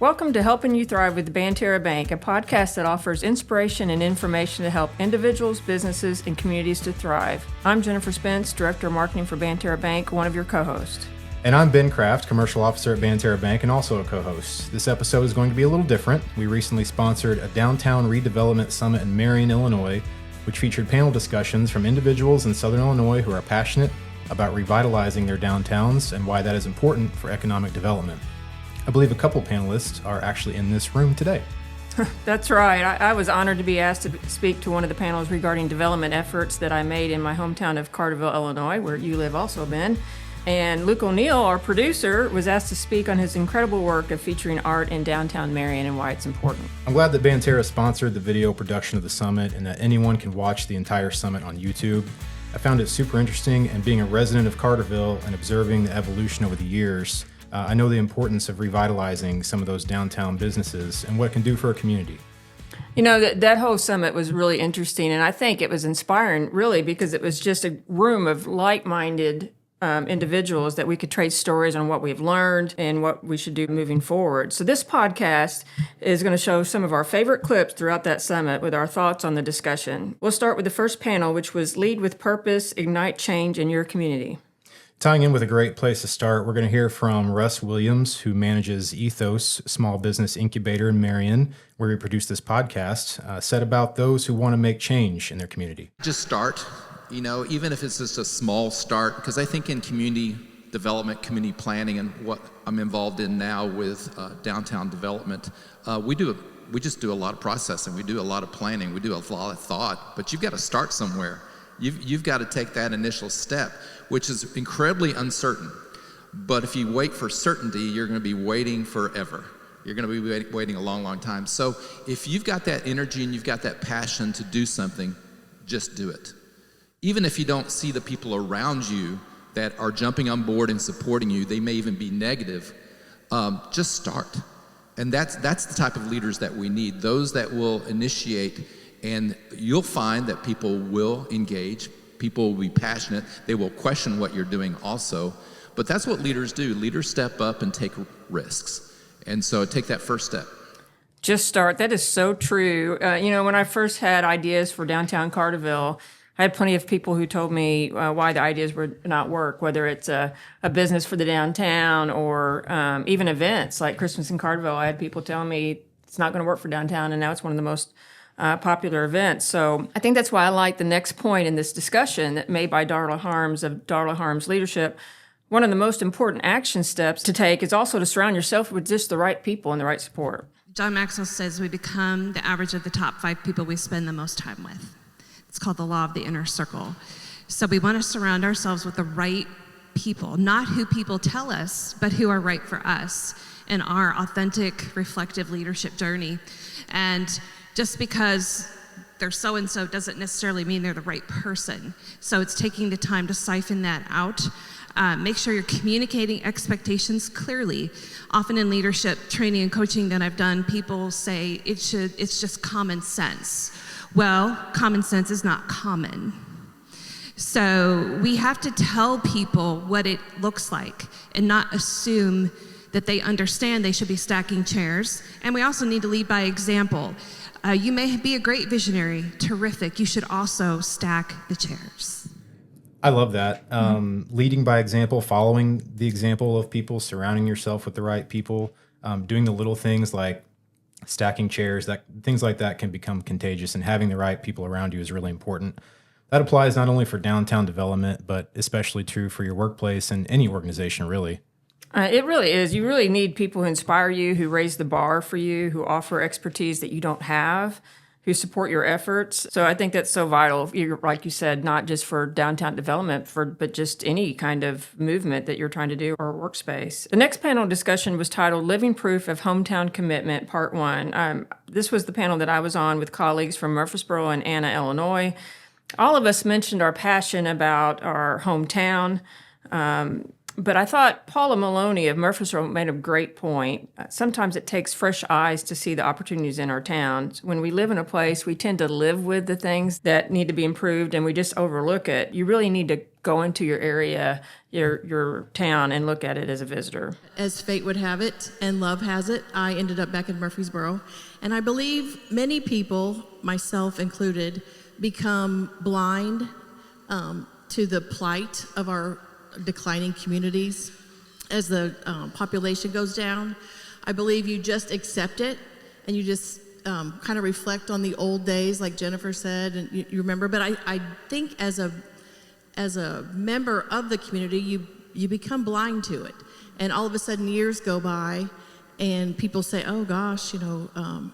Welcome to Helping You Thrive with Banterra Bank, a podcast that offers inspiration and information to help individuals, businesses, and communities to thrive. I'm Jennifer Spence, Director of Marketing for Banterra Bank, one of your co-hosts. And I'm Ben Kraft, Commercial Officer at Banterra Bank and also a co-host. This episode is going to be a little different. We recently sponsored a Downtown Redevelopment Summit in Marion, Illinois, which featured panel discussions from individuals in Southern Illinois who are passionate about revitalizing their downtowns and why that is important for economic development. I believe a couple panelists are actually in this room today. That's right. I was honored to be asked to speak to one of the panels regarding development efforts that I made in my hometown of Carterville, Illinois, where you live also, Ben. And Luke O'Neill, our producer, was asked to speak on his incredible work of featuring art in downtown Marion and why it's important. I'm glad that Banterra sponsored the video production of the summit and that anyone can watch the entire summit on YouTube. I found it super interesting, and being a resident of Carterville and observing the evolution over the years, I know the importance of revitalizing some of those downtown businesses and what it can do for a community. You know, that whole summit was really interesting, and I think it was inspiring, really, because it was just a room of like-minded individuals that we could trade stories on what we've learned and what we should do moving forward. So this podcast is going to show some of our favorite clips throughout that summit with our thoughts on the discussion. We'll start with the first panel, which was Lead with Purpose, Ignite Change in Your Community. Tying in with a great place to start, we're going to hear from Russ Williams, who manages Ethos Small Business Incubator in Marion, where we produce this podcast, said about those who want to make change in their community. Just start, even if it's just a small start, because I think in community development, community planning, and what I'm involved in now with downtown development, we just do a lot of processing, we do a lot of planning, we do a lot of thought, but you've got to start somewhere. You've got to take that initial step, which is incredibly uncertain. But if you wait for certainty, you're going to be waiting forever. You're going to be waiting a long, long time. So if you've got that energy and you've got that passion to do something, just do it. Even if you don't see the people around you that are jumping on board and supporting you, they may even be negative, just start. And that's the type of leaders that we need, those that will initiate. And you'll find that people will engage, people will be passionate, they will question what you're doing also. But that's what leaders do. Leaders step up and take risks. And so take that first step. Just start. That is so true. When I first had ideas for downtown Carterville, I had plenty of people who told me why the ideas would not work, whether it's a business for the downtown or even events like Christmas in Carterville. I had people telling me it's not going to work for downtown, and now it's one of the most popular events. So I think that's why I like the next point in this discussion made by Darla Harms of Darla Harms Leadership. One of the most important action steps to take is also to surround yourself with just the right people and the right support. John Maxwell says we become the average of the top 5 people we spend the most time with. It's called the law of the inner circle. So we want to surround ourselves with the right people, not who people tell us, but who are right for us in our authentic, reflective leadership journey. And just because they're so-and-so doesn't necessarily mean they're the right person. So it's taking the time to siphon that out. Make sure you're communicating expectations clearly. Often in leadership training and coaching that I've done, people say it's just common sense. Well, common sense is not common. So we have to tell people what it looks like and not assume that they understand they should be stacking chairs. And we also need to lead by example. You may be a great visionary, terrific. You should also stack the chairs. I love that. Leading by example, following the example of people, surrounding yourself with the right people, doing the little things like stacking chairs, things like that can become contagious, and having the right people around you is really important. That applies not only for downtown development, but especially true for your workplace and any organization, really. It really is. You really need people who inspire you, who raise the bar for you, who offer expertise that you don't have, who support your efforts. So I think that's so vital, like you said, not just for downtown development, but just any kind of movement that you're trying to do or workspace. The next panel discussion was titled Living Proof of Hometown Commitment, Part 1. This was the panel that I was on with colleagues from Murfreesboro and Anna, Illinois. All of us mentioned our passion about our hometown. But I thought Paula Maloney of Murfreesboro made a great point. Sometimes it takes fresh eyes to see the opportunities in our town. When we live in a place, we tend to live with the things that need to be improved, and we just overlook it. You really need to go into your area, your town, and look at it as a visitor. As fate would have it and love has it, I ended up back in Murfreesboro. And I believe many people, myself included, become blind to the plight of our declining communities as the population goes down. I believe you just accept it and you just kind of reflect on the old days, like Jennifer said, and you remember. But I think as a member of the community, you become blind to it. And all of a sudden years go by and people say, oh gosh,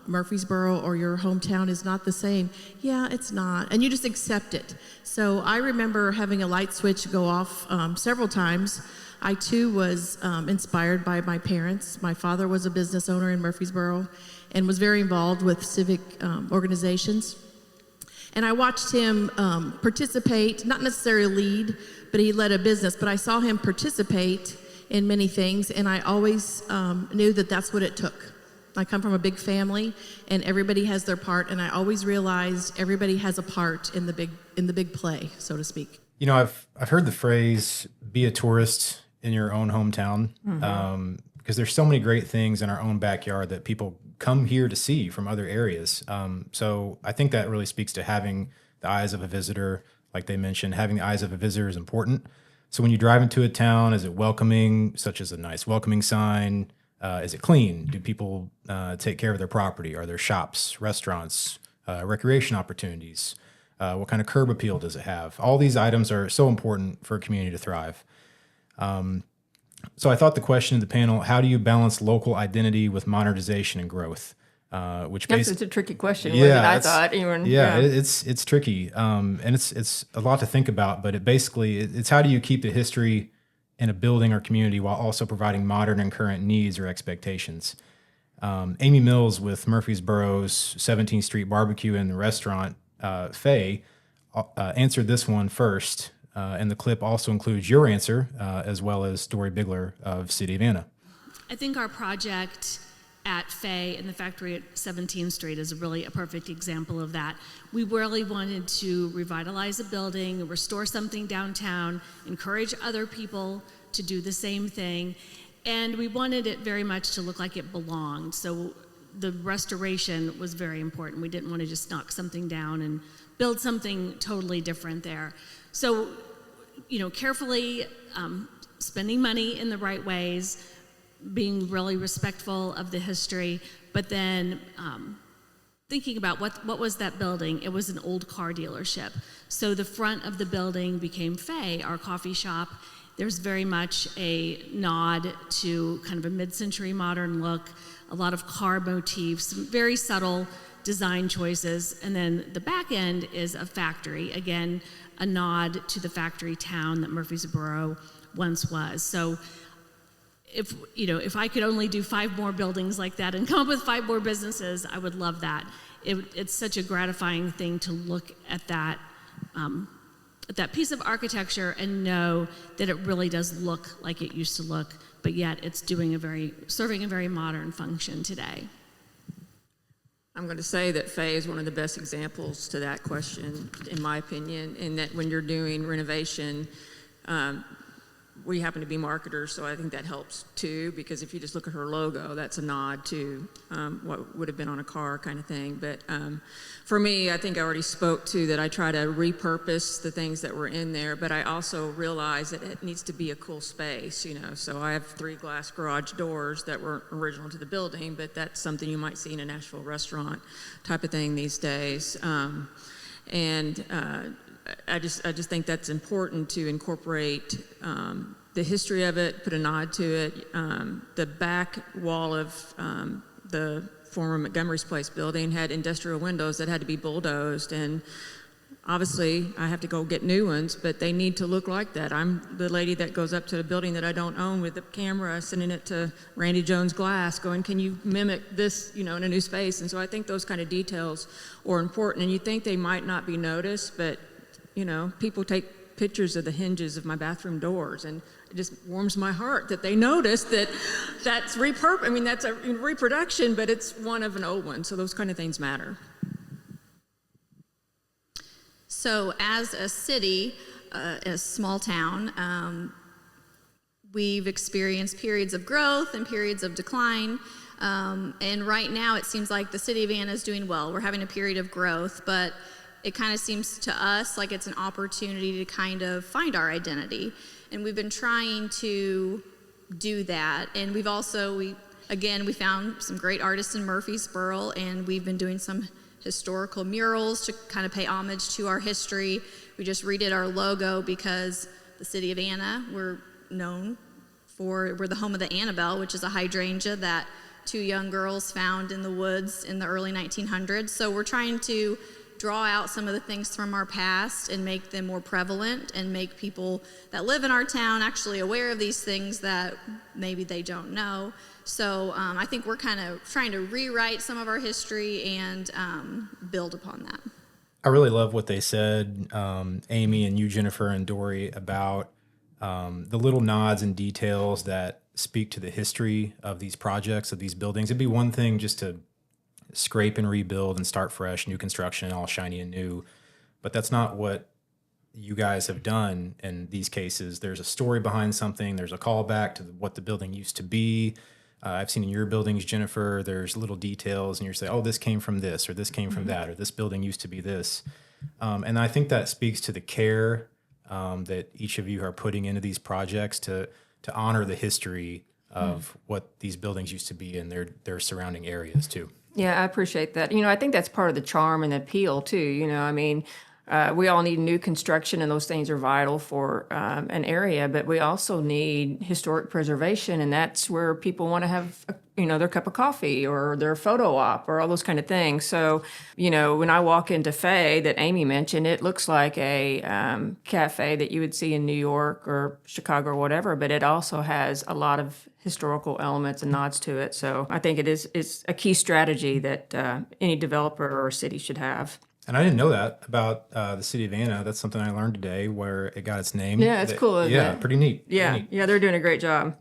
Murfreesboro or your hometown is not the same. Yeah, it's not. And you just accept it. So I remember having a light switch go off several times. I too was inspired by my parents. My father was a business owner in Murfreesboro and was very involved with civic organizations. And I watched him participate, not necessarily lead, but he led a business, but I saw him participate in many things, and I always knew that that's what it took. I come from a big family, and everybody has their part, and I always realized everybody has a part in the big play, so to speak. I've heard the phrase "be a tourist in your own hometown," because there's so many great things in our own backyard that people come here to see from other areas. So I think that really speaks to having the eyes of a visitor, like they mentioned. Having the eyes of a visitor is important. So when you drive into a town, is it welcoming, such as a nice welcoming sign? Is it clean? Do people take care of their property? Are there shops, restaurants, recreation opportunities? What kind of curb appeal does it have? All these items are so important for a community to thrive. So I thought the question of the panel, how do you balance local identity with modernization and growth? Which Yes, it's a tricky question. Yeah, I thought. It's tricky, and it's a lot to think about. But it's how do you keep the history in a building or community while also providing modern and current needs or expectations? Amy Mills with Murfreesboro's 17th Street Barbecue and Restaurant, Faye, answered this one first, and the clip also includes your answer as well as Dory Bigler of City of Anna. I think our project at Faye and the factory at 17th Street is really a perfect example of that. We really wanted to revitalize a building, restore something downtown, encourage other people to do the same thing, and we wanted it very much to look like it belonged. So the restoration was very important. We didn't want to just knock something down and build something totally different there. So, carefully spending money in the right ways, being really respectful of the history, but then thinking about what was that building. It was an old car dealership. So the front of the building became Faye, our coffee shop. There's very much a nod to kind of a mid-century modern look, a lot of car motifs, some very subtle design choices. And then the back end is a factory, again, a nod to the factory town that Murfreesboro once was. So if I could only do 5 more buildings like that and come up with 5 more businesses, I would love that. It's such a gratifying thing to look at that piece of architecture and know that it really does look like it used to look, but yet it's serving a very modern function today. I'm going to say that Faye is one of the best examples to that question, in my opinion, in that when you're doing renovation, we happen to be marketers, so I think that helps too, because if you just look at her logo, that's a nod to what would have been on a car kind of thing. But for me, I think I already spoke to that I try to repurpose the things that were in there, but I also realize that it needs to be a cool space, So I have 3 glass garage doors that were original to the building, but that's something you might see in a Nashville restaurant type of thing these days. I just think that's important to incorporate the history of it, put a nod to it. The back wall of the former Montgomery's Place building had industrial windows that had to be bulldozed, and obviously I have to go get new ones, but they need to look like that. I'm the lady that goes up to a building that I don't own with the camera, sending it to Randy Jones Glass, going, can you mimic this, in a new space? And so I think those kind of details are important, and you think they might not be noticed, but people take pictures of the hinges of my bathroom doors, and it just warms my heart that they notice that that's that's a reproduction, but it's one of an old one. So those kind of things matter. So as a city, a small town. We've experienced periods of growth and periods of decline. And right now it seems like the city of Anna is doing well. We're having a period of growth, but it kind of seems to us like it's an opportunity to kind of find our identity. And we've been trying to do that. And we found some great artists in Murfreesboro, and we've been doing some historical murals to kind of pay homage to our history. We just redid our logo because the city of Anna, we're the home of the Annabelle, which is a hydrangea that 2 young girls found in the woods in the early 1900s. So we're trying to draw out some of the things from our past and make them more prevalent and make people that live in our town actually aware of these things that maybe they don't know. So I think we're kind of trying to rewrite some of our history and build upon that. I really love what they said, Amy and you, Jennifer and Dory, about the little nods and details that speak to the history of these projects, of these buildings. It'd be one thing just to scrape and rebuild and start fresh, new construction, all shiny and new. But that's not what you guys have done in these cases. There's a story behind something. There's a callback to what the building used to be. I've seen in your buildings, Jennifer, there's little details and you're saying, oh, this came from this, or this came from that, or this building used to be this. And I think that speaks to the care that each of you are putting into these projects to honor the history of what these buildings used to be in their surrounding areas too. Yeah, I appreciate that. I think that's part of the charm and the appeal too. We all need new construction, and those things are vital for an area, but we also need historic preservation, and that's where people want to have, their cup of coffee or their photo op or all those kind of things. So, when I walk into Fay that Amy mentioned, it looks like a cafe that you would see in New York or Chicago or whatever, but it also has a lot of historical elements and nods to it. So I think it's a key strategy that any developer or city should have. And I didn't know that about the city of Anna. That's something I learned today, where it got its name. Yeah, it's cool, isn't it? Pretty neat. Yeah, they're doing a great job.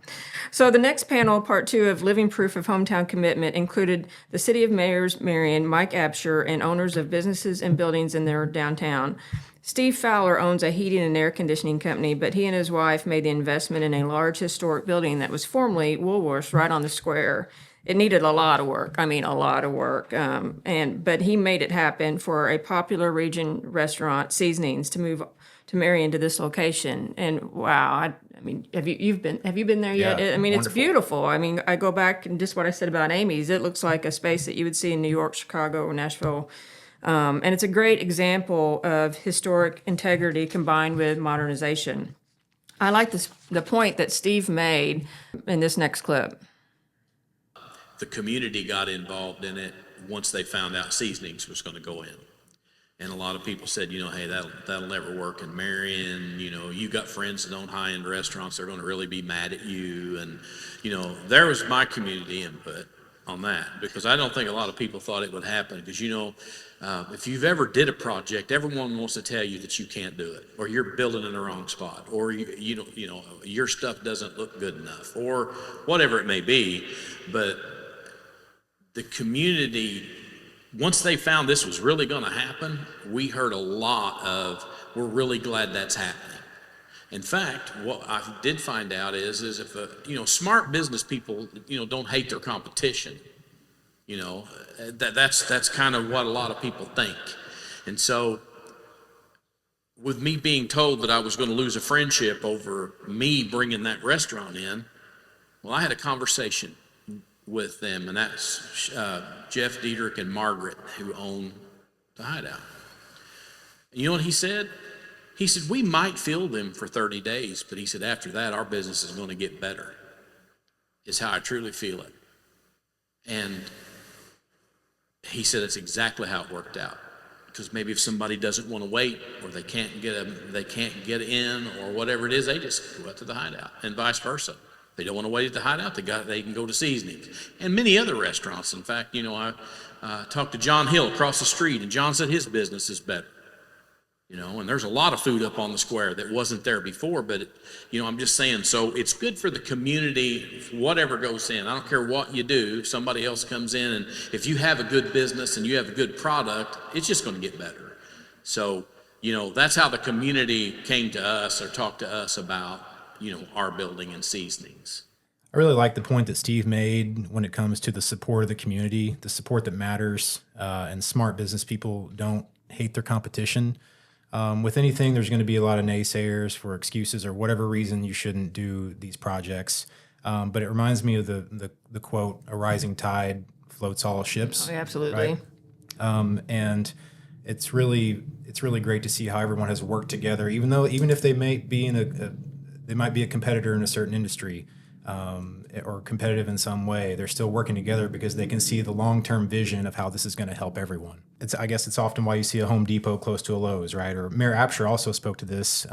So the next panel, part 2 of Living Proof of Hometown Commitment, included the City of Mayor's Marion, Mike Absher, and owners of businesses and buildings in their downtown. Steve Fowler owns a heating and air conditioning company, but he and his wife made the investment in a large historic building that was formerly Woolworth's right on the square. It needed a lot of work. But he made it happen for a popular region restaurant, Seasonings, to move to Marion to this location. And wow, have you been there yet? Yeah, It's wonderful. beautiful. I go back and just what I said about Amy's, it looks like a space that you would see in New York, Chicago, or Nashville. And it's a great example of historic integrity combined with modernization. I like the point that Steve made in this next clip. The community got involved in it once they found out Seasonings was going to go in. And a lot of people said, hey, that'll never work in Marion. You got friends that own high-end restaurants, they're going to really be mad at you. And, there was my community input on that, because I don't think a lot of people thought it would happen. Because, if you've ever did a project, everyone wants to tell you that you can't do it, or you're building in the wrong spot, or your stuff doesn't look good enough, or whatever it may be. But the community, once they found this was really going to happen, we heard a lot of, we're really glad that's happening. In fact, what I did find out is if smart business people, don't hate their competition. That's kind of what a lot of people think. And so with me being told that I was going to lose a friendship over me bringing that restaurant in, well, I had a conversation with them, and that's Jeff Diedrich and Margaret, who own the Hideout. And you know what he said? He said, we might fill them for 30 days, but he said, after that, our business is going to get better, is how I truly feel it. And he said it's exactly how it worked out. Because maybe if somebody doesn't want to wait, or they can't get in, or whatever it is, they just go out to the Hideout, and vice versa. They don't want to wait at the Hideout, they can go to Seasonings. And many other restaurants. In fact, I talked to John Hill across the street, and John said his business is better. And there's a lot of food up on the square that wasn't there before, but I'm just saying, so it's good for the community, whatever goes in. I don't care what you do, somebody else comes in, and if you have a good business and you have a good product, it's just going to get better. So, that's how the community came to us or talked to us about, our building and seasonings. I really like the point that Steve made when it comes to the support of the community, the support that matters, and smart business people don't hate their competition. With anything, there's going to be a lot of naysayers for excuses or whatever reason you shouldn't do these projects. But it reminds me of the quote, "A rising tide floats all ships." Oh, absolutely. Right? And it's really great to see how everyone has worked together, even if they may be they might be a competitor in a certain industry. Or competitive in some way, they're still working together because they can see the long-term vision of how this is going to help everyone. I guess it's often why you see a Home Depot close to a Lowe's, right? Or Mayor Absher also spoke to this,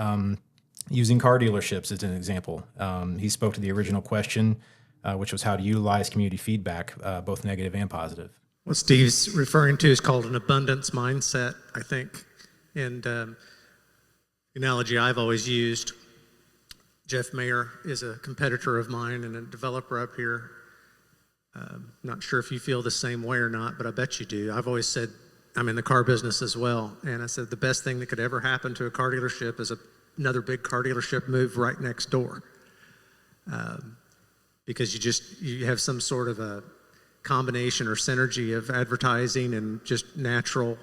using car dealerships as an example. He spoke to the original question, which was how to utilize community feedback, both negative and positive. What Steve's referring to is called an abundance mindset, I think. And the analogy I've always used, Jeff Mayer is a competitor of mine and a developer up here. Not sure if you feel the same way or not, but I bet you do. I've always said I'm in the car business as well. And I said the best thing that could ever happen to a car dealership is another big car dealership move right next door. Because you have some sort of a combination or synergy of advertising and just natural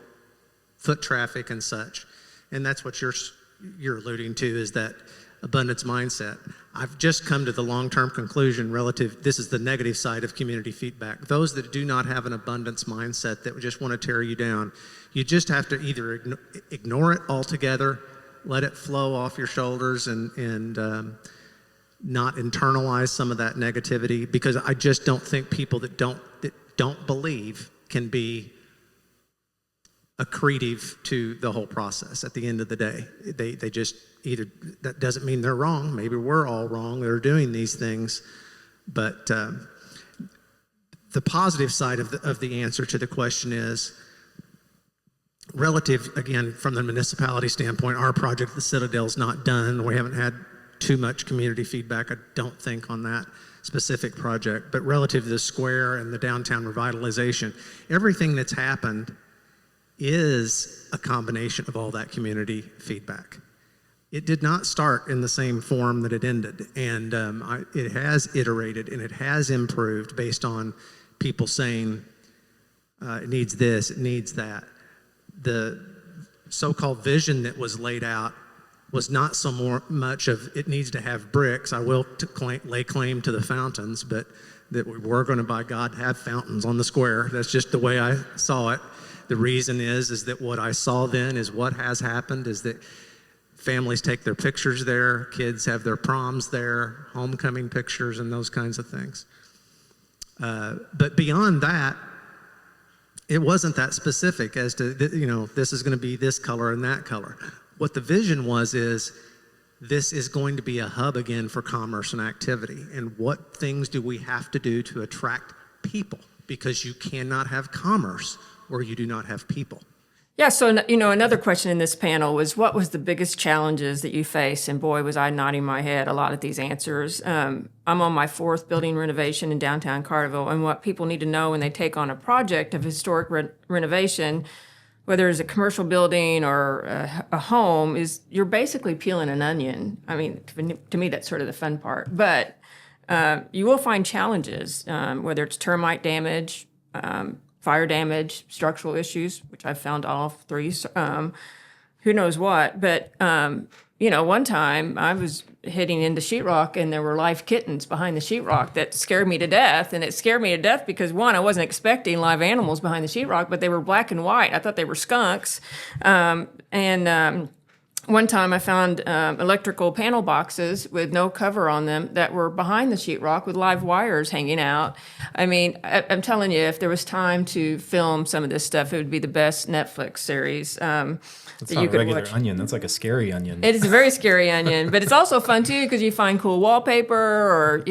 foot traffic and such. And that's what you're alluding to, is that abundance mindset. I've just come to the long-term conclusion this is the negative side of community feedback. Those that do not have an abundance mindset, that just want to tear you down, you just have to either ignore it altogether, let it flow off your shoulders, and not internalize some of that negativity, because I just don't think people that don't believe can be accretive to the whole process at the end of the day. They just either, that doesn't mean they're wrong. Maybe we're all wrong. They're doing these things. But the positive side of the answer to the question is relative, again, from the municipality standpoint, our project, the Citadel, is not done. We haven't had too much community feedback, I don't think, on that specific project. But relative to the square and the downtown revitalization, everything that's happened is a combination of all that community feedback. It did not start in the same form that it ended, and it has iterated and it has improved based on people saying it needs this, it needs that. The so-called vision that was laid out was not so much of it needs to have bricks. I will lay claim to the fountains, but that we were going to, by God, have fountains on the square. That's just the way I saw it. The reason is that what I saw then is what has happened is that families take their pictures there, kids have their proms there, homecoming pictures, and those kinds of things. But beyond that, it wasn't that specific as to, this is going to be this color and that color. What the vision is this is going to be a hub again for commerce and activity. And what things do we have to do to attract people? Because you cannot have commerce where you do not have people. Yeah, so, another question in this panel was, what was the biggest challenges that you face? And boy, was I nodding my head a lot at these answers. I'm on my 4th building renovation in downtown Carterville, and what people need to know when they take on a project of historic renovation, whether it's a commercial building or a home, is you're basically peeling an onion. I mean, to me, that's sort of the fun part. But you will find challenges, whether it's termite damage, fire damage, structural issues, which I've found all 3, who knows what. But, one time I was hitting into sheetrock and there were live kittens behind the sheetrock that scared me to death. And it scared me to death because, one, I wasn't expecting live animals behind the sheetrock, but they were black and white. I thought they were skunks. One time I found electrical panel boxes with no cover on them that were behind the sheetrock with live wires hanging out. I mean, I'm telling you, if there was time to film some of this stuff, it would be the best Netflix series That's that not you a could regular watch. onion. That's like a scary onion. It is a very scary onion, but it's also fun too because you find cool wallpaper or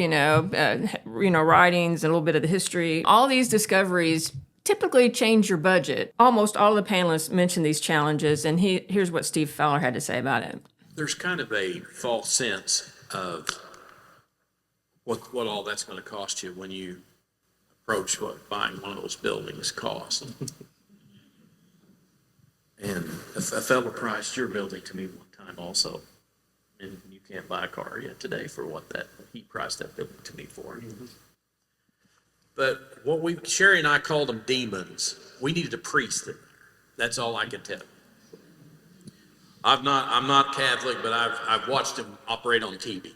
writings and a little bit of the history. All these discoveries typically change your budget. Almost all of the panelists mentioned these challenges, and here's what Steve Fowler had to say about it. There's kind of a false sense of what all that's going to cost you when you approach what buying one of those buildings costs. And a fellow priced your building to me one time also. And you can't buy a car yet today for what he priced that building to me for. But Sherry and I called them demons. We needed a priest in there. That's all I can tell you. I'm not Catholic, but I've watched him operate on TV.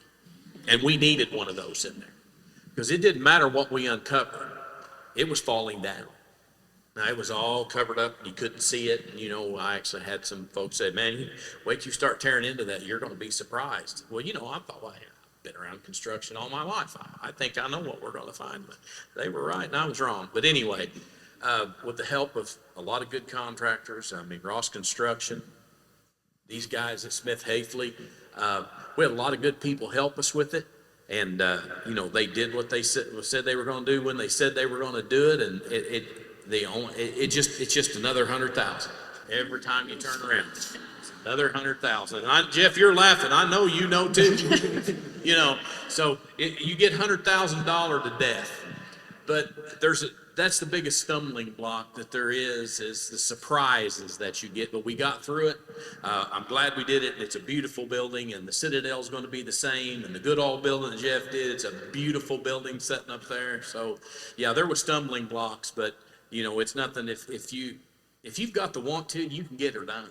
And we needed one of those in there. Because it didn't matter what we uncovered. It was falling down. Now, it was all covered up, and you couldn't see it. And, I actually had some folks say, man, wait till you start tearing into that, you're going to be surprised. Well, I thought, well, I've been around construction all my life. I think I know what we're going to find. But they were right, and I was wrong. But anyway, with the help of a lot of good contractors, Ross Construction, these guys at Smith Hafley, we had a lot of good people help us with it. And, they did what they said they were going to do when they said they were going to do it. And it's just another 100,000 every time you turn around. It's another 100,000. And Jeff, you're laughing. I know you know too. So you get $100,000 to death. But that's the biggest stumbling block that there is the surprises that you get. But we got through it. I'm glad we did it. It's a beautiful building, and the Citadel's going to be the same. And the Goodall building that Jeff did, it's a beautiful building sitting up there. So, yeah, there were stumbling blocks, but it's nothing. If you've got the want to, you can get her done.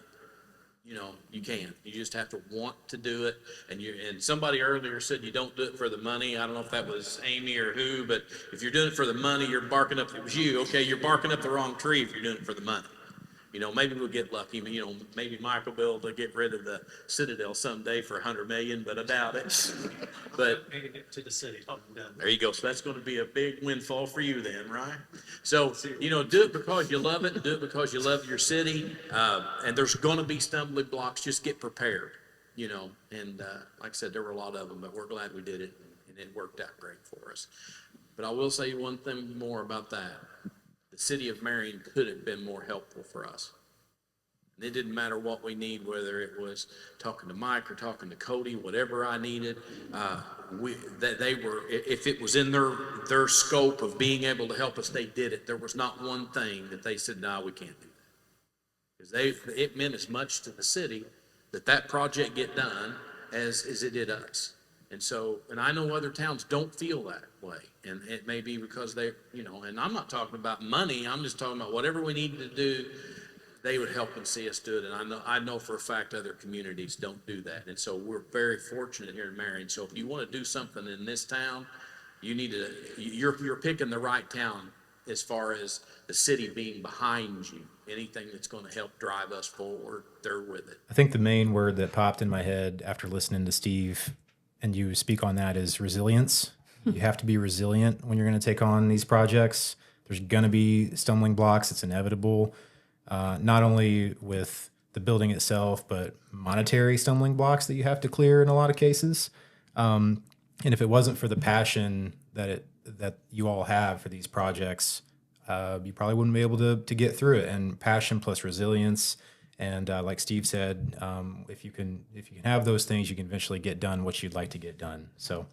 You can. You just have to want to do it. And somebody earlier said you don't do it for the money. I don't know if that was Amy or who, but if you're doing it for the money, you're barking up. It was you. Okay, you're barking up the wrong tree if you're doing it for the money. Maybe we'll get lucky. Maybe Michael will be able to get rid of the Citadel someday for $100 million, but I doubt it. But to the city. There you go. So that's going to be a big windfall for you then, right? So, do it because you love it. Do it because you love your city. And there's going to be stumbling blocks. Just get prepared, And like I said, there were a lot of them, but we're glad we did it, and it worked out great for us. But I will say one thing more about that. The city of Marion could have been more helpful for us. And it didn't matter what we need, whether it was talking to Mike or talking to Cody, whatever I needed. If it was in their scope of being able to help us, they did it. There was not one thing that they said, no, we can't do that. Because it meant as much to the city that project get done as it did us. And I know other towns don't feel that way. And it may be because and I'm not talking about money. I'm just talking about whatever we need to do, they would help and see us do it. And I know for a fact other communities don't do that. And so we're very fortunate here in Marion. So if you want to do something in this town, you're picking the right town as far as the city being behind you. Anything that's going to help drive us forward, they're with it. I think the main word that popped in my head after listening to Steve and you speak on that is resilience. You have to be resilient when you're going to take on these projects. There's going to be stumbling blocks. It's inevitable, not only with the building itself, but monetary stumbling blocks that you have to clear in a lot of cases. And if it wasn't for the passion that you all have for these projects, you probably wouldn't be able to get through it. And passion plus resilience. And like Steve said, if you can have those things, you can eventually get done what you'd like to get done. So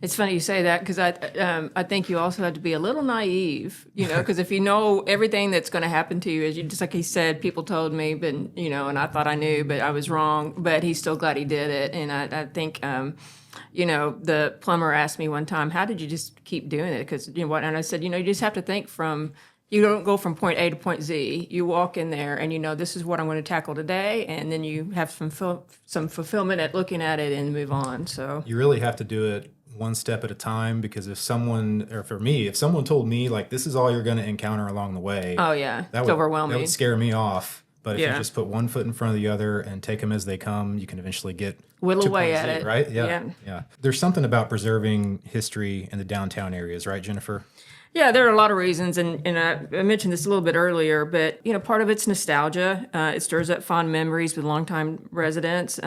it's funny you say that because I think you also have to be a little naive, because if you know everything that's going to happen to you, just like he said, people told me, but and I thought I knew, but I was wrong. But he's still glad he did it, and I think. The plumber asked me one time, how did you just keep doing it? Because, and I said, you just have to think you don't go from point A to point Z. You walk in there and this is what I'm going to tackle today. And then you have some fulfillment at looking at it and move on. So you really have to do it one step at a time, because if someone told me like, this is all you're going to encounter along the way. Oh yeah. It's overwhelming. That would scare me off. But if you just put one foot in front of the other and take them as they come, you can eventually get whittle away at it, right? Yeah. There's something about preserving history in the downtown areas, right, Jennifer? Yeah, there are a lot of reasons, and I mentioned this a little bit earlier, but part of it's nostalgia. It stirs up fond memories with longtime residents.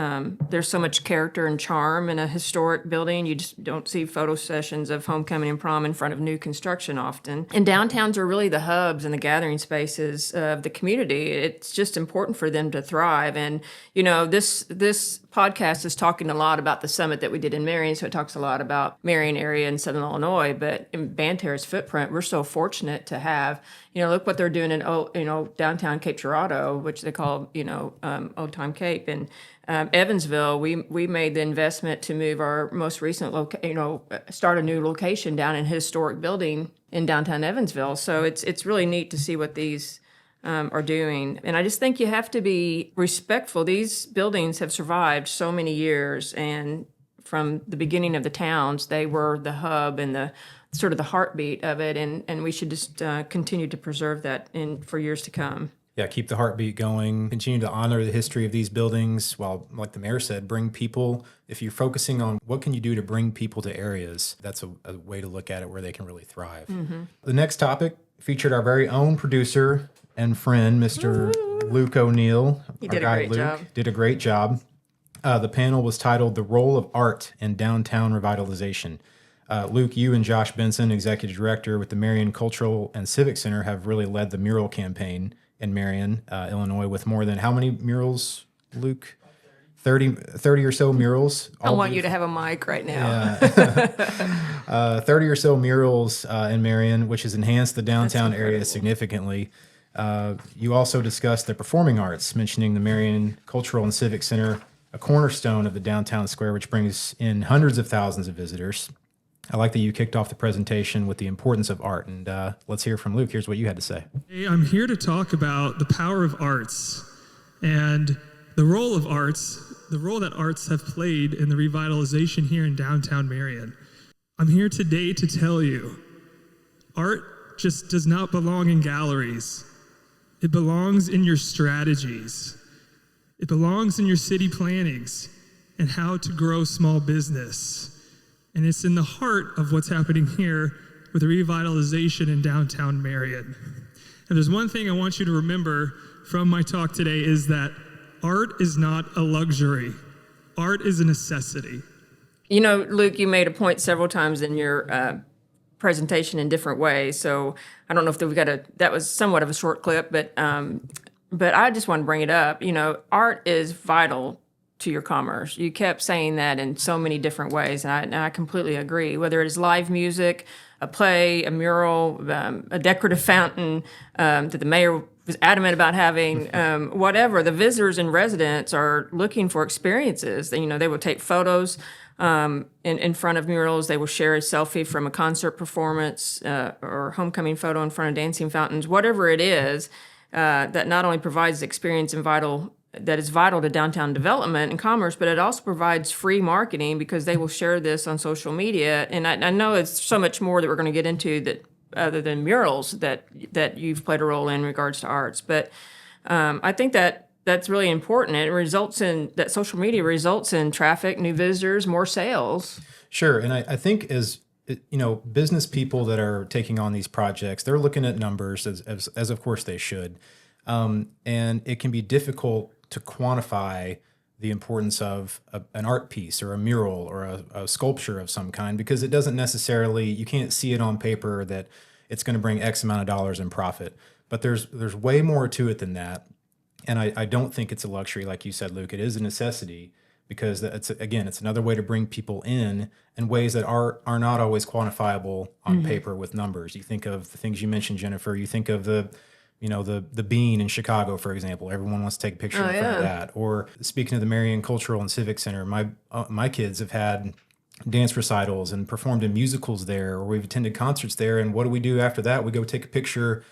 There's so much character and charm in a historic building. You just don't see photo sessions of homecoming and prom in front of new construction often. And downtowns are really the hubs and the gathering spaces of the community. It's just important for them to thrive. And this podcast is talking a lot about the summit that we did in Marion, so it talks a lot about Marion area in Southern Illinois. But in Banterra's footprint, we're so fortunate to have, look what they're doing in, downtown Cape Girardeau, which they call, Old Time Cape. And Evansville, we made the investment to move our most recent, start a new location down in a historic building in downtown Evansville. So it's really neat to see what these are doing. And I just think you have to be respectful. These buildings have survived so many years, and from the beginning of the towns, they were the hub and the sort of the heartbeat of it, and we should just continue to preserve that for years to come. Yeah, keep the heartbeat going, continue to honor the history of these buildings while, like the mayor said, bring people. If you're focusing on what can you do to bring people to areas, that's a way to look at it where they can really thrive. Mm-hmm. The next topic featured our very own producer and friend, Mr. Luke O'Neill. He did a great job. Did a great job. The panel was titled The Role of Art in Downtown Revitalization. Luke, you and Josh Benson, Executive Director with the Marion Cultural and Civic Center, have really led the mural campaign in Marion, Illinois, with more than how many murals, Luke? 30 or so murals. I want you to have a mic right now. Yeah. 30 or so murals in Marion, which has enhanced the downtown area significantly. You also discussed the performing arts, mentioning the Marion Cultural and Civic Center, a cornerstone of the downtown square, which brings in hundreds of thousands of visitors. I like that you kicked off the presentation with the importance of art, and let's hear from Luke. Here's what you had to say. Hey, I'm here to talk about the power of arts and the role of arts, the role that arts have played in the revitalization here in downtown Marion. I'm here today to tell you, art just does not belong in galleries. It belongs in your strategies. It belongs in your city plannings and how to grow small business. And it's in the heart of what's happening here with the revitalization in downtown Marion. And there's one thing I want you to remember from my talk today is that art is not a luxury. Art is a necessity. Luke, you made a point several times in your presentation in different ways. So I don't know if that was somewhat of a short clip, but I just want to bring it up. Art is vital to your commerce. You kept saying that in so many different ways, and I completely agree. Whether it is live music, a play, a mural, a decorative fountain that the mayor was adamant about having, whatever, the visitors and residents are looking for experiences. They will take photos in front of murals. They will share a selfie from a concert performance or homecoming photo in front of dancing fountains, whatever it is that not only provides experience that is vital to downtown development and commerce, but it also provides free marketing because they will share this on social media. And I know it's so much more that we're going to get into that other than murals that you've played a role in regards to arts. But I think that's really important. It results in that social media results in traffic, new visitors, more sales. Sure. And I think as business people that are taking on these projects, they're looking at numbers as of course they should. And it can be difficult to quantify the importance of an art piece or a mural or a sculpture of some kind, because it doesn't necessarily, you can't see it on paper that it's going to bring X amount of dollars in profit. But there's way more to it than that. And I don't think it's a luxury, like you said, Luke. It is a necessity because it's another way to bring people in ways that are not always quantifiable on paper with numbers. You think of the things you mentioned, Jennifer. You think of the Bean in Chicago, for example. Everyone wants to take a picture in front of that. Or speaking of the Marion Cultural and Civic Center, my kids have had dance recitals and performed in musicals there, or we've attended concerts there. And what do we do after that? We go take a picture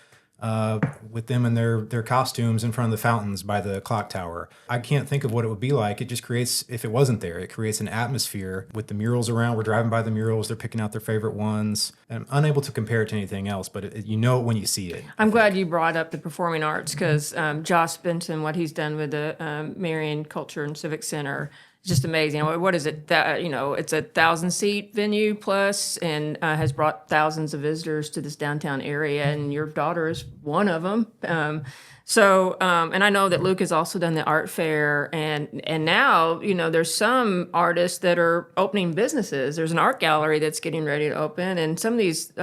with them in their costumes in front of the fountains by the clock tower. I can't think of what it would be like. It just creates, if it wasn't there, it creates an atmosphere with the murals around. We're driving by the murals. They're picking out their favorite ones. And I'm unable to compare it to anything else, but it when you see it. I'm glad you brought up the performing arts because Josh Benson, what he's done with the Marion Culture and Civic Center, just amazing. What is it? It's a 1,000-seat venue plus, and has brought thousands of visitors to this downtown area. And your daughter is one of them. And I know that Luke has also done the art fair, and now there's some artists that are opening businesses. There's an art gallery that's getting ready to open, and some of these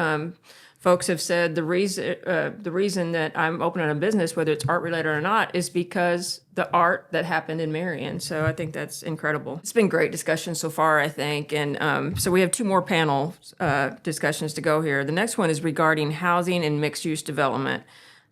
folks have said the reason that I'm opening a business, whether it's art related or not, is because the art that happened in Marion. So I think that's incredible. It's been great discussion so far, I think. And so we have 2 more panel discussions to go here. The next one is regarding housing and mixed use development.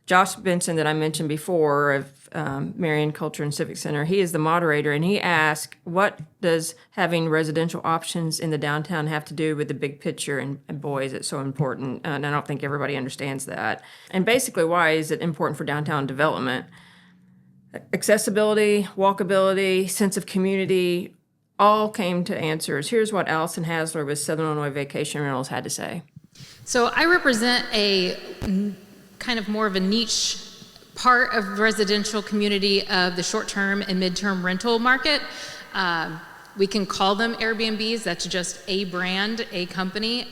Josh Benson, that I mentioned before, of Marion Culture and Civic Center, he is the moderator, and he asked, what does having residential options in the downtown have to do with the big picture? And boy, is it so important. And I don't think everybody understands that. And basically, why is it important for downtown development? Accessibility, walkability, sense of community, all came to answers. Here's what Allison Hasler with Southern Illinois Vacation Rentals had to say. So I represent a kind of more of a niche part of residential community of the short-term and mid-term rental market. We can call them Airbnbs. That's just a brand, a company.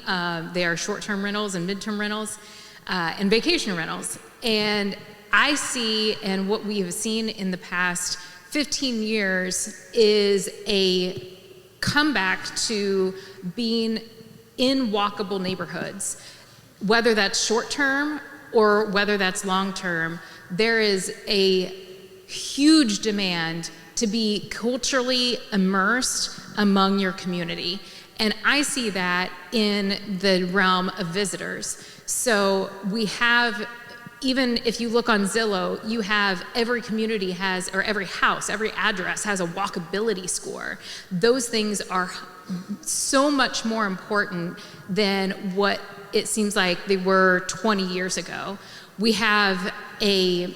They are short-term rentals and mid-term rentals and vacation rentals. And I see, and what we have seen in the past 15 years is a comeback to being in walkable neighborhoods. Whether that's short-term or whether that's long-term, there is a huge demand to be culturally immersed among your community. And I see that in the realm of visitors. So we have, even if you look on Zillow, you have every community has, or every house, every address has a walkability score. Those things are so much more important than what it seems like they were 20 years ago. We have a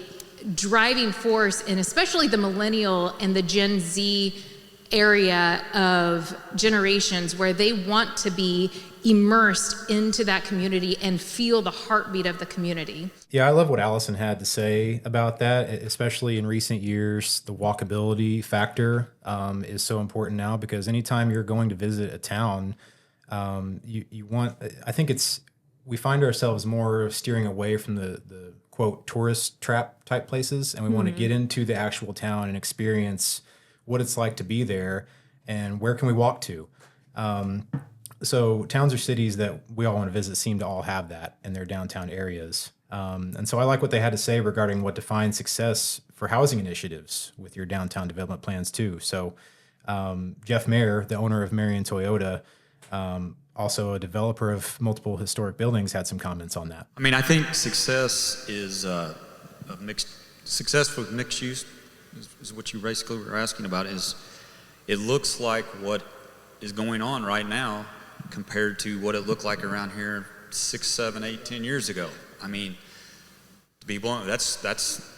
driving force in especially the millennial and the Gen Z area of generations where they want to be immersed into that community and feel the heartbeat of the community. Yeah, I love what Allison had to say about that, especially in recent years. The walkability factor is so important now, because anytime you're going to visit a town, you want, I think we find ourselves more steering away from the quote tourist trap type places, and we want to get into the actual town and experience what it's like to be there and where can we walk to. So towns or cities that we all want to visit seem to all have that in their downtown areas. And so I like what they had to say regarding what defines success for housing initiatives with your downtown development plans too. So Jeff Mayer, the owner of Marion Toyota, also a developer of multiple historic buildings, had some comments on that. I mean, I think success is success with mixed use is what you basically were asking about. Is it looks like what is going on right now compared to what it looked like around here 6, 7, 8, 10 years ago. I mean, to be blunt, that's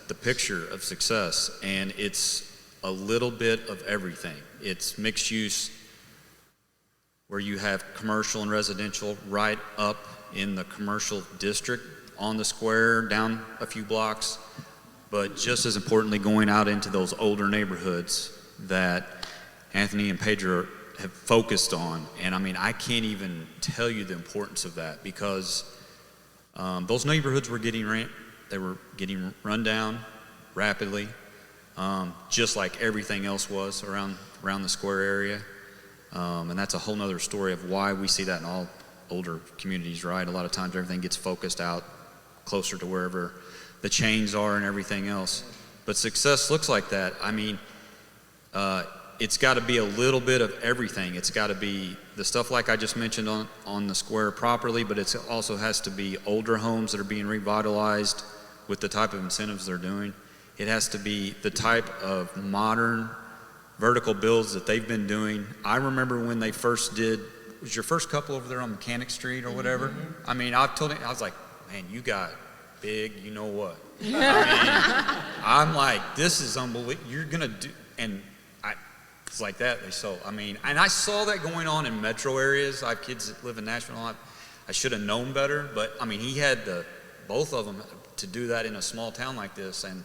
the picture of success, and it's a little bit of everything. It's mixed use, where you have commercial and residential right up in the commercial district on the square, down a few blocks, but just as importantly, going out into those older neighborhoods that Anthony and Pedro have focused on. And I mean, I can't even tell you the importance of that, because those neighborhoods were getting run down rapidly, just like everything else was around the square area. And that's a whole nother story of why we see that in all older communities, right? A lot of times everything gets focused out closer to wherever the chains are and everything else. But success looks like that. I mean, it's got to be a little bit of everything. It's got to be the stuff like I just mentioned on the square properly, but it also has to be older homes that are being revitalized with the type of incentives they're doing. It has to be the type of modern vertical builds that they've been doing. I remember when they first did, was your first couple over there on Mechanic Street or whatever? Mm-hmm. I mean, I told him, I was like, man, you got big, you know what? I mean, I'm like, this is unbelievable. You're gonna do, and it's like that. I mean, and I saw that going on in metro areas. I have kids that live in Nashville. I should have known better, but I mean, he had both of them to do that in a small town like this, and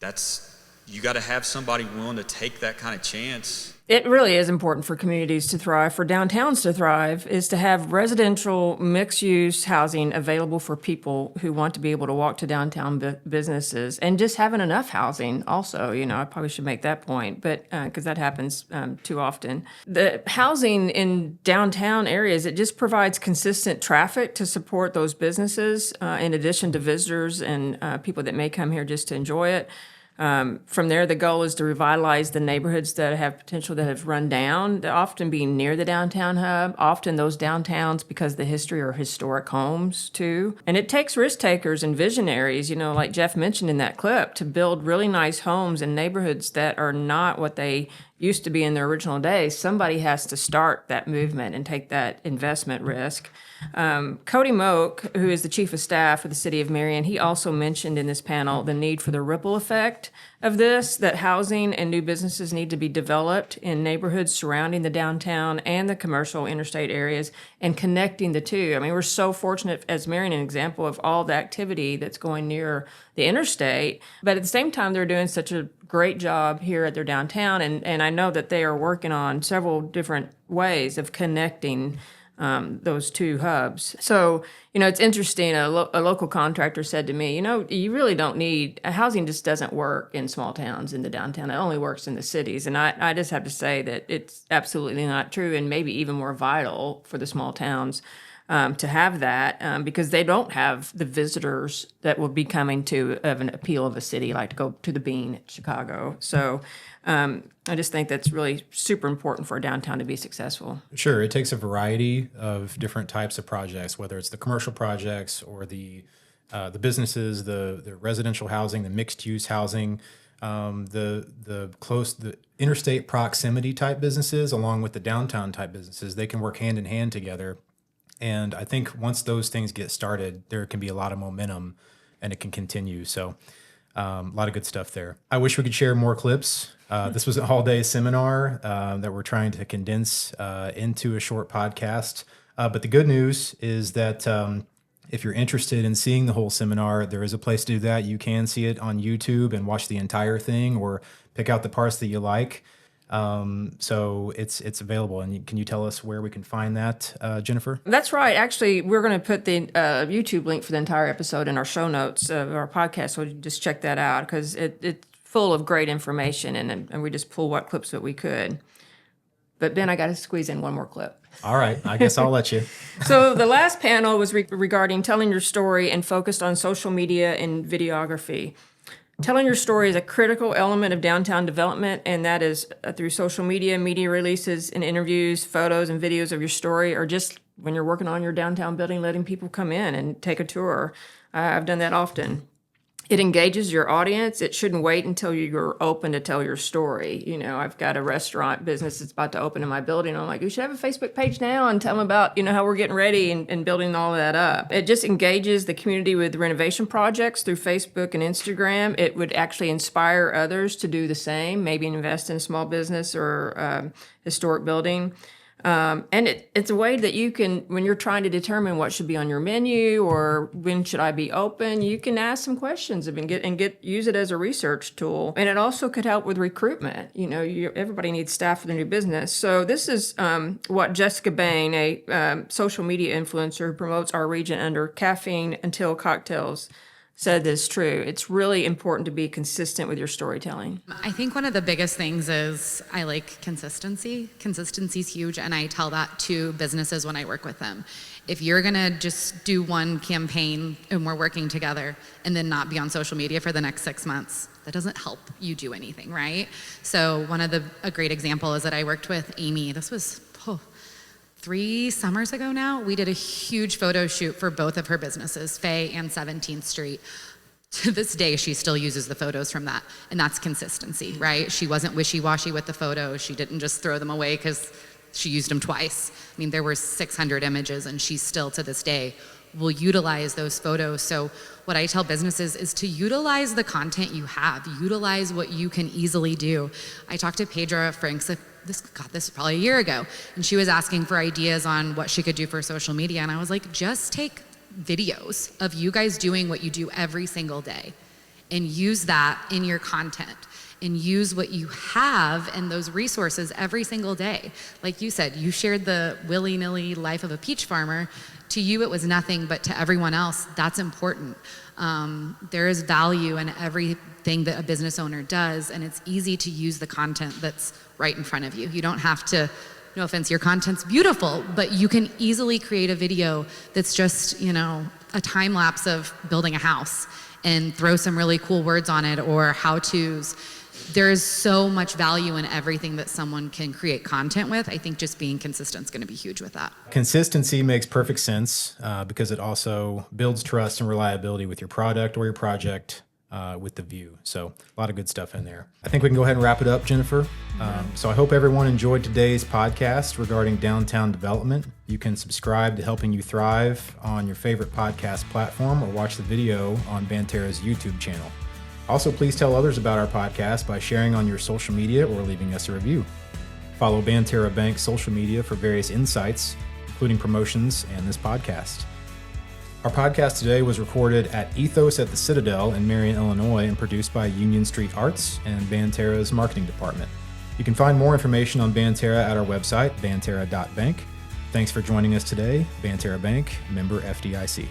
that's you got to have somebody willing to take that kind of chance. It really is important for communities to thrive, for downtowns to thrive, is to have residential mixed-use housing available for people who want to be able to walk to downtown businesses, and just having enough housing also. I probably should make that point, but because that happens too often. The housing in downtown areas, it just provides consistent traffic to support those businesses, in addition to visitors and people that may come here just to enjoy it. From there, the goal is to revitalize the neighborhoods that have potential that have run down, they often being near the downtown hub. Often those downtowns, because of the history, are historic homes too. And it takes risk takers and visionaries, like Jeff mentioned in that clip, to build really nice homes in neighborhoods that are not what they used to be in their original days. Somebody has to start that movement and take that investment risk. Cody Moak, who is the chief of staff for the city of Marion, he also mentioned in this panel the need for the ripple effect of this, that housing and new businesses need to be developed in neighborhoods surrounding the downtown and the commercial interstate areas, and connecting the two. I mean, we're so fortunate as Marion, an example of all the activity that's going near the interstate, but at the same time, they're doing such a great job here at their downtown, and I know that they are working on several different ways of connecting those two hubs. So, it's interesting. A local contractor said to me, you really don't need, housing just doesn't work in small towns in the downtown. It only works in the cities. And I just have to say that it's absolutely not true, and maybe even more vital for the small towns to have that, because they don't have the visitors that will be coming to of an appeal of a city, like to go to the Bean at Chicago. So I just think that's really super important for a downtown to be successful. Sure, it takes a variety of different types of projects, whether it's the commercial projects or the businesses, the residential housing, the mixed-use housing, the interstate proximity type businesses, along with the downtown type businesses. They can work hand in hand together. And I think once those things get started, there can be a lot of momentum and it can continue. So a lot of good stuff there. I wish we could share more clips. This was an all-day seminar that we're trying to condense into a short podcast. But the good news is that if you're interested in seeing the whole seminar, there is a place to do that. You can see it on YouTube and watch the entire thing, or pick out the parts that you like. So it's available. And can you tell us where we can find that, Jennifer? That's right. Actually, we're going to put the YouTube link for the entire episode in our show notes of our podcast. So just check that out, because it's full of great information, and we just pull what clips that we could. But Ben, I got to squeeze in one more clip. All right. I guess I'll let you. So the last panel was regarding telling your story and focused on social media and videography. Telling your story is a critical element of downtown development, and that is through social media, media releases and interviews, photos and videos of your story, or just when you're working on your downtown building, letting people come in and take a tour. I've done that often. It engages your audience. It shouldn't wait until you're open to tell your story. I've got a restaurant business that's about to open in my building. I'm like, you should have a Facebook page now and tell them about, how we're getting ready and building all of that up. It just engages the community with renovation projects through Facebook and Instagram. It would actually inspire others to do the same, maybe invest in a small business or historic building. And it's a way that you can, when you're trying to determine what should be on your menu or when should I be open, you can ask some questions and use it as a research tool. And it also could help with recruitment. Everybody needs staff for their new business. So this is what Jessica Bain, a social media influencer who promotes our region under Caffeine Until Cocktails, said is true. It's really important to be consistent with your storytelling. I think one of the biggest things is I like consistency. Consistency is huge, and I tell that to businesses when I work with them. If you're gonna just do one campaign and we're working together and then not be on social media for the next 6 months, that doesn't help you do anything, right? So a great example is that I worked with Amy. This was 3 summers ago now. We did a huge photo shoot for both of her businesses, Faye and 17th Street. To this day, she still uses the photos from that, and that's consistency, right? She wasn't wishy-washy with the photos. She didn't just throw them away because she used them twice. I mean, there were 600 images, and she still, to this day, will utilize those photos. So what I tell businesses is to utilize the content you have, utilize what you can easily do. I talked to Pedra Franks, this was probably a year ago, and she was asking for ideas on what she could do for social media, and I was like, just take videos of you guys doing what you do every single day and use that in your content. and use what you have and those resources every single day. Like you said, you shared the willy-nilly life of a peach farmer. To you, it was nothing, but to everyone else, that's important. There is value in everything that a business owner does, and it's easy to use the content that's right in front of you. You don't have to, no offense, your content's beautiful, but you can easily create a video that's just, a time lapse of building a house and throw some really cool words on it or how-tos. There is so much value in everything that someone can create content with. I think just being consistent is going to be huge with that. Consistency makes perfect sense because it also builds trust and reliability with your product or your project with the view. So a lot of good stuff in there. I think we can go ahead and wrap it up, Jennifer. So I hope everyone enjoyed today's podcast regarding downtown development. You can subscribe to Helping You Thrive on your favorite podcast platform or watch the video on Banterra's YouTube channel. Also, please tell others about our podcast by sharing on your social media or leaving us a review. Follow Banterra Bank's social media for various insights, including promotions and this podcast. Our podcast today was recorded at Ethos at the Citadel in Marion, Illinois, and produced by Union Street Arts and Banterra's marketing department. You can find more information on Banterra at our website, banterra.bank. Thanks for joining us today. Banterra Bank, member FDIC.